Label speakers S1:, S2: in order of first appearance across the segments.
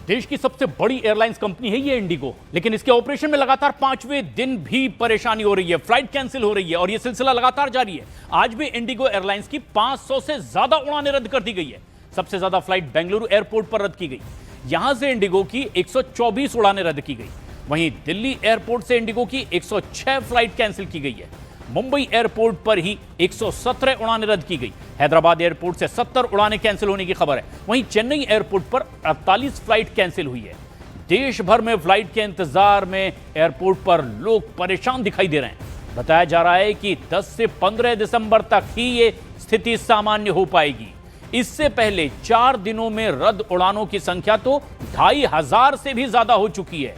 S1: देश की सबसे बड़ी एयरलाइंस कंपनी है ये इंडिगो, लेकिन इसके ऑपरेशन में लगातार 5वें दिन भी परेशानी हो रही है, फ्लाइट कैंसिल हो रही है और यह सिलसिला लगातार जारी है। आज भी इंडिगो एयरलाइंस की 500 से ज्यादा उड़ानें रद्द कर दी गई है। सबसे ज्यादा फ्लाइट बेंगलुरु एयरपोर्ट पर रद्द की गई। यहां से इंडिगो की 124 उड़ानें रद्द की गई। वहीं दिल्ली एयरपोर्ट से इंडिगो की 106 फ्लाइट कैंसिल की गई है। मुंबई एयरपोर्ट पर ही 117 उड़ानें रद्द की गई। हैदराबाद एयरपोर्ट से 70 उड़ानें कैंसिल होने की खबर है। वहीं चेन्नई एयरपोर्ट पर 48 फ्लाइट कैंसिल हुई है। देश भर में फ्लाइट के इंतजार में एयरपोर्ट पर लोग परेशान दिखाई दे रहे हैं। बताया जा रहा है कि 10 से 15 दिसंबर तक ही ये स्थिति सामान्य हो पाएगी। इससे पहले 4 दिनों में रद्द उड़ानों की संख्या तो 2500 से भी ज्यादा हो चुकी है।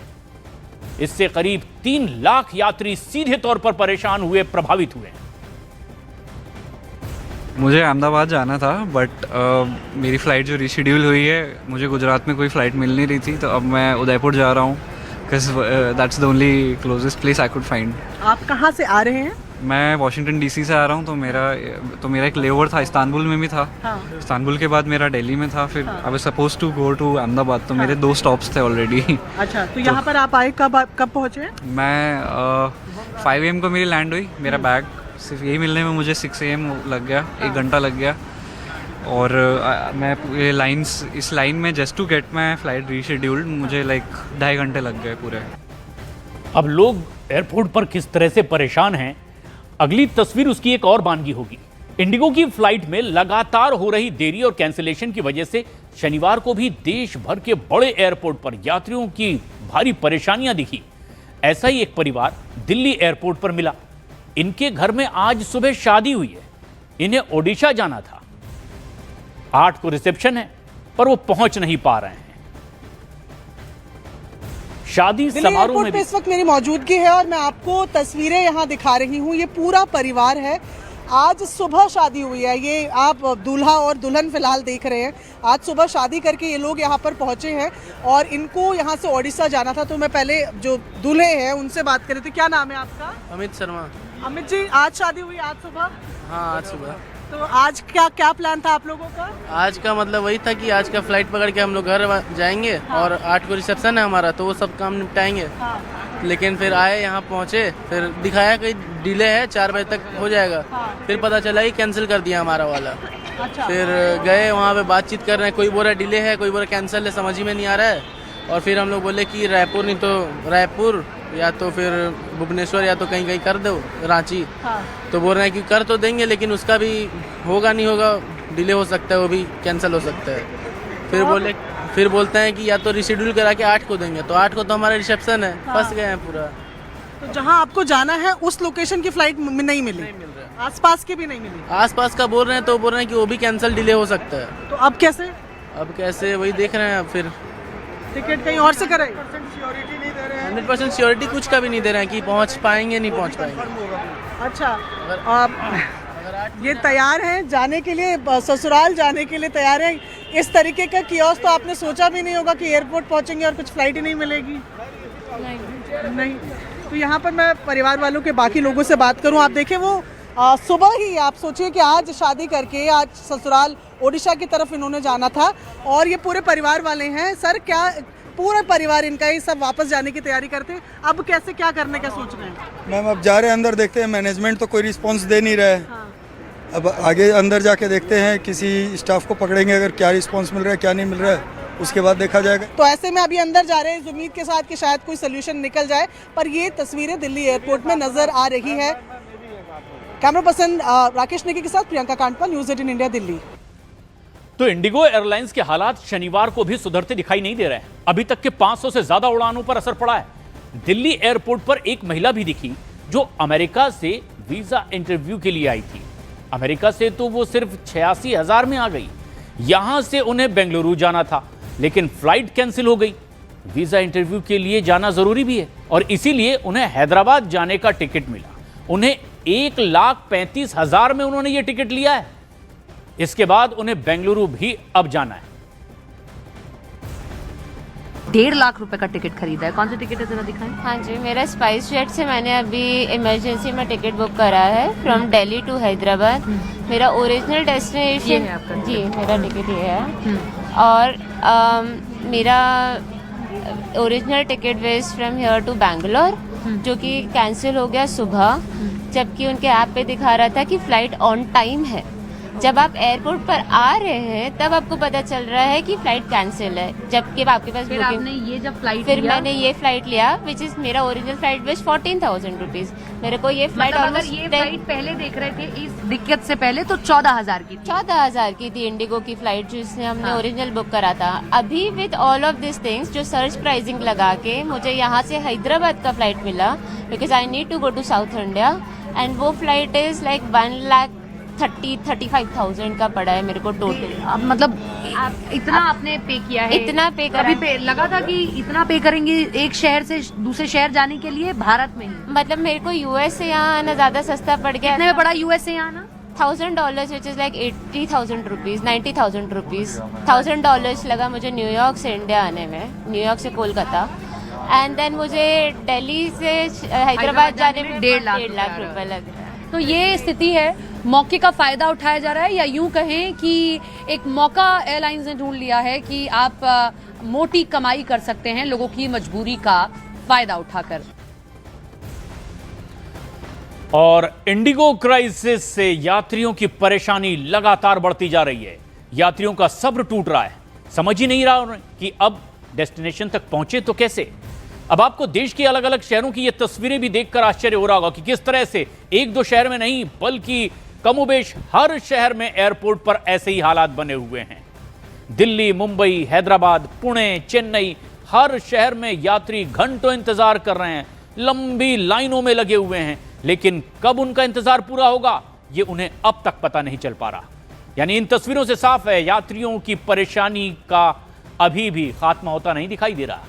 S1: इससे करीब 3 लाख यात्री सीधे तौर पर परेशान हुए, प्रभावित हुए।
S2: मुझे अहमदाबाद जाना था बट मेरी फ़्लाइट जो रीशेड्यूल हुई है, मुझे गुजरात में कोई फ़्लाइट मिल नहीं रही थी, तो अब मैं उदयपुर जा रहा हूँ because that's the only closest place I could find.
S3: आप कहाँ से आ रहे हैं?
S2: मैं वाशिंगटन डीसी से आ रहा हूँ, तो मेरा एक लेओवर था, इस्तांबुल में भी था।
S3: हाँ।
S2: इस्तांबुल के बाद मेरा दिल्ली में था, फिर I was suppose to go to Ahmedabad, तो मेरे 2 स्टॉप्स थे ऑलरेडी।
S3: अच्छा, तो यहाँ पर आप आए कब पहुँचे?
S2: मैं 5 AM को मेरी लैंड हुई। मेरा बैग सिर्फ यही मिलने में मुझे 6 AM लग गया, 1 घंटा लग गया। और मैं इस लाइन में just to get my flight rescheduled मुझे 2.5 घंटे लग गए पूरे।
S1: अब लोग एयरपोर्ट पर किस तरह से परेशान हैं, अगली तस्वीर उसकी एक और बानगी होगी। इंडिगो की फ्लाइट में लगातार हो रही देरी और कैंसिलेशन की वजह से शनिवार को भी देश भर के बड़े एयरपोर्ट पर यात्रियों की भारी परेशानियां दिखी। ऐसा ही एक परिवार दिल्ली एयरपोर्ट पर मिला। इनके घर में आज सुबह शादी हुई है। इन्हें ओडिशा जाना था। 8 को रिसेप्शन है, पर वो पहुंच नहीं पा रहे हैं। शादी समारोह में
S3: इस वक्त मेरी मौजूदगी है और मैं आपको तस्वीरें यहाँ दिखा रही हूँ। ये पूरा परिवार है। आज सुबह शादी हुई है। ये आप दूल्हा और दुल्हन फिलहाल देख रहे हैं। आज सुबह शादी करके ये लोग यहाँ पर पहुँचे हैं और इनको यहाँ से ओडिशा जाना था। तो मैं पहले जो दूल्हे हैं उनसे बात कर रही थी। क्या नाम है आपका?
S4: अमित शर्मा।
S3: अमित जी, आज शादी हुई आज सुबह?
S4: हाँ, आज सुबह।
S3: तो आज क्या प्लान था आप लोगों का?
S4: आज का मतलब वही था कि आज का फ्लाइट पकड़ के हम लोग घर जाएंगे। हाँ। और 8 को रिसेप्शन है हमारा, तो वो सब काम निपटाएंगे। हाँ। लेकिन फिर आए, यहाँ पहुँचे, फिर दिखाया कि डिले है, 4 बजे तक हो जाएगा। हाँ। फिर पता चला कि कैंसिल कर दिया हमारा वाला। अच्छा। फिर गए वहाँ पे बातचीत कर रहे हैं, कोई बोल रहा डिले है, कोई बोल रहा कैंसिल है, समझ ही में नहीं आ रहा है। और फिर हम लोग बोले कि रायपुर नहीं तो रायपुर या तो फिर भुवनेश्वर या तो कहीं कर दो, रांची। हाँ। तो बोल रहे हैं कि कर तो देंगे लेकिन उसका भी होगा नहीं होगा, डिले हो सकता है, वो भी कैंसिल हो सकता है। फिर बोलते हैं कि या तो रिशेड्यूल करा के 8 को देंगे, तो 8 को तो हमारा रिसेप्शन है। हाँ। फंस गए हैं पूरा।
S3: तो जहाँ आपको जाना है उस लोकेशन की फ्लाइट नहीं मिल रही? आसपास की भी नहीं मिली?
S4: आसपास का बोल रहे हैं, तो बोल रहे हैं कि वो भी कैंसिल डिले हो सकता है।
S3: तो अब कैसे? वही
S4: देख रहे हैं। फिर
S3: टिकट कहीं और से करें?
S4: 100% श्योरिटी कुछ का भी नहीं दे रहे हैं कि पहुंच पाएंगे नहीं पहुंच पाएंगे।
S3: अच्छा, ये तैयार हैं जाने के लिए, ससुराल जाने के लिए तैयार हैं। इस तरीके का कियोस्क तो आपने सोचा भी नहीं होगा कि एयरपोर्ट पहुंचेंगे और कुछ फ्लाइट ही नहीं मिलेगी? नहीं। तो यहाँ पर मैं परिवार वालों के बाकी लोगों से बात करूँ। आप देखें, वो सुबह ही, आप सोचिए कि आज शादी करके आज ससुराल ओडिशा की तरफ इन्होंने जाना था और ये पूरे परिवार वाले हैं। सर, क्या पूरा परिवार इनका ही सब वापस जाने की तैयारी करते हैं? अब कैसे क्या करने का सोच रहे हैं?
S5: मैम, अब जा रहे हैं अंदर, देखते हैं। मैनेजमेंट तो कोई रिस्पांस दे नहीं रहा है। हाँ। अब आगे अंदर जाके देखते हैं, किसी स्टाफ को पकड़ेंगे, अगर क्या रिस्पांस मिल रहा है क्या नहीं मिल रहा है उसके बाद देखा जाएगा।
S3: तो ऐसे में अभी अंदर जा रहे हैं इस उम्मीद के साथ कि शायद कोई सोल्यूशन निकल जाए, पर ये तस्वीरें दिल्ली एयरपोर्ट में नजर आ रही है। कैमरा पर्सन राकेश नेगी के साथ प्रियंका कांडपाल, न्यूज़ 18 इंडिया, दिल्ली।
S1: तो इंडिगो एयरलाइंस के हालात शनिवार को भी सुधरते दिखाई नहीं दे रहे हैं। अभी तक के 500 से ज्यादा उड़ानों पर असर पड़ा है। दिल्ली एयरपोर्ट पर एक महिला भी दिखी जो अमेरिका से वीजा इंटरव्यू के लिए आई थी। अमेरिका से तो वो सिर्फ 86,000 में आ गई। यहां से उन्हें बेंगलुरु जाना था, लेकिन फ्लाइट कैंसिल हो गई। वीजा इंटरव्यू के लिए जाना जरूरी भी है और इसीलिए उन्हें हैदराबाद जाने का टिकट मिला। उन्हें 1,35,000 में उन्होंने ये टिकट लिया है। इसके बाद उन्हें बेंगलुरु भी अब जाना है।
S6: 1.5 लाख रुपए का टिकट खरीदा है। कौन सा टिकट है, जरा दिखाएं।
S7: हाँ जी, मेरा स्पाइस जेट से मैंने अभी इमरजेंसी में टिकट बुक करा है फ्रॉम दिल्ली टू हैदराबाद। मेरा ओरिजिनल डेस्टिनेशन,
S6: ये है आपका?
S7: जी, मेरा टिकट ये है। और मेरा original ticket was from here to Bangalore जो कि कैंसिल हो गया सुबह, जबकि उनके ऐप पे दिखा रहा था कि फ़्लाइट ऑन टाइम है। जब आप एयरपोर्ट पर आ रहे हैं तब आपको पता चल रहा है कि फ़्लाइट कैंसिल है, जबकि आपके पास
S6: फिर
S7: बुकिंग।
S6: आपने ये जब फ्लाइट
S7: फिर मैंने ये फ़्लाइट लिया विच इज़ मेरा ओरिजिनल फ़्लाइट वेज 14,000 रुपीज़। मेरे को ये फ़्लाइट
S6: मतलब अगर
S7: ऑलमोस्ट
S6: ये फ्लाइट पहले देख रहे थे इस दिक्कत से पहले तो 14,000 की थी।
S7: 14,000 की थी इंडिगो की फ़्लाइट जिसने हमने ओरिजिनल बुक करा था। अभी with all of this things जो सर्च प्राइसिंग लगा के मुझे यहाँ से हैदराबाद का फ़्लाइट मिला, because I need to go to South India, and वो फ़्लाइट इज़ लाइक 1,35,000 का पड़ा है मेरे को टोटल।
S6: अब मतलब इतना आपने पे किया है?
S7: इतना पे करा
S6: अभी
S7: है।
S6: पे लगा था कि इतना पे करेंगे एक शहर से दूसरे शहर जाने के लिए भारत में ही।
S7: मतलब मेरे को यूएस से यहाँ आना ज़्यादा सस्ता पड़ गया।
S6: कितने में पड़ा यूएस से यहाँ आना?
S7: $1,000 which is like 80,000 rupees, 90,000 rupees. $1,000 लगा मुझे न्यूयॉर्क से इंडिया आने में, न्यूयॉर्क से कोलकाता, एंड देन मुझे दिल्ली से हैदराबाद जाने में 1.5 लाख रुपए लग रहा है।
S6: तो ये स्थिति है, मौके का फायदा उठाया जा रहा है, या यूं कहें कि एक मौका एयरलाइंस ने ढूंढ लिया है कि आप मोटी कमाई कर सकते हैं लोगों की मजबूरी का फायदा उठाकर।
S1: और इंडिगो क्राइसिस से यात्रियों की परेशानी लगातार बढ़ती जा रही है। यात्रियों का सब्र टूट रहा है, समझ ही नहीं रहा कि अब डेस्टिनेशन तक पहुंचे तो कैसे। अब आपको देश के अलग अलग शहरों की ये तस्वीरें भी देखकर आश्चर्य हो रहा होगा कि किस तरह से एक दो शहर में नहीं बल्कि कमोबेश हर शहर में एयरपोर्ट पर ऐसे ही हालात बने हुए हैं। दिल्ली, मुंबई, हैदराबाद, पुणे, चेन्नई, हर शहर में यात्री घंटों इंतजार कर रहे हैं, लंबी लाइनों में लगे हुए हैं, लेकिन कब उनका इंतजार पूरा होगा ये उन्हें अब तक पता नहीं चल पा रहा। यानी इन तस्वीरों से साफ है यात्रियों की परेशानी का अभी भी खात्मा होता नहीं दिखाई दे रहा।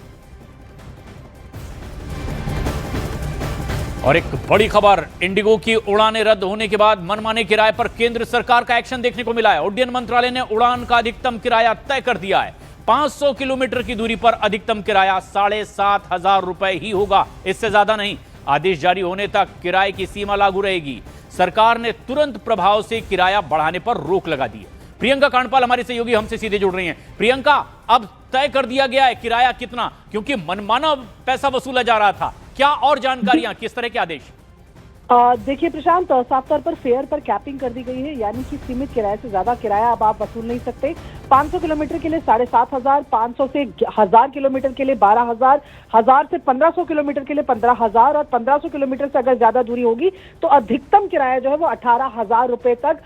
S1: और एक बड़ी खबर, इंडिगो की उड़ानें रद्द होने के बाद मनमाने किराए पर केंद्र सरकार का एक्शन देखने को मिला है। उड्डयन मंत्रालय ने उड़ान का अधिकतम किराया तय कर दिया है। 500 किलोमीटर की दूरी पर अधिकतम किराया 7,500 रुपए ही होगा, इससे ज्यादा नहीं। आदेश जारी होने तक किराए की सीमा लागू रहेगी। सरकार ने तुरंत प्रभाव से किराया बढ़ाने पर रोक लगा दी है। प्रियंका कांडपाल हमारे सहयोगी हमसे सीधे जुड़ रही हैं। प्रियंका, अब तय कर दिया गया है किराया कितना, क्योंकि मनमाना पैसा वसूला जा रहा था, क्या और जानकारियां, किस तरह के आदेश?
S3: देखिए प्रशांत, साफ तौर पर फेयर पर कैपिंग कर दी गई है, यानी कि सीमित किराए से ज्यादा किराया अब आप वसूल नहीं सकते। 500 किलोमीटर के लिए 7,500, 500 से 1,000 किलोमीटर के लिए 12,000, 1,000 से 1,500 किलोमीटर के लिए 15,000 और 1,500 किलोमीटर से अगर ज्यादा दूरी होगी तो अधिकतम किराया जो है वो 18,000 रुपए तक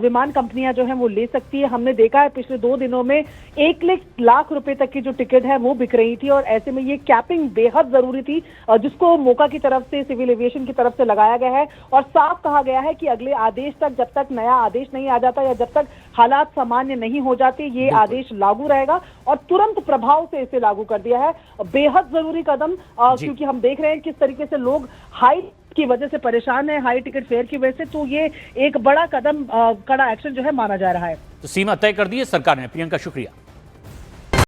S3: विमान कंपनियां जो है वो ले सकती है। हमने देखा है पिछले 2 दिनों में 1 लाख रुपए तक की जो टिकट है वो बिक रही थी, और ऐसे में ये कैपिंग बेहद जरूरी थी, जिसको मोका की तरफ से, सिविल एविएशन की तरफ से लगाया गया है। और साफ कहा गया है कि अगले आदेश तक, जब तक नया आदेश नहीं आ जाता या जब तक हालात सामान्य नहीं हो जाते, ये आदेश लागू रहेगा और तुरंत प्रभाव से इसे लागू कर दिया है। बेहद जरूरी कदम, क्योंकि हम देख रहे हैं किस तरीके से लोग हाई की वजह से परेशान है, हाई टिकट फेयर की वजह से, तो ये एक बड़ा कदम, कड़ा एक्शन जो है माना जा रहा है।
S1: तो सीमा तय कर दी है सरकार ने। प्रियंका, शुक्रिया।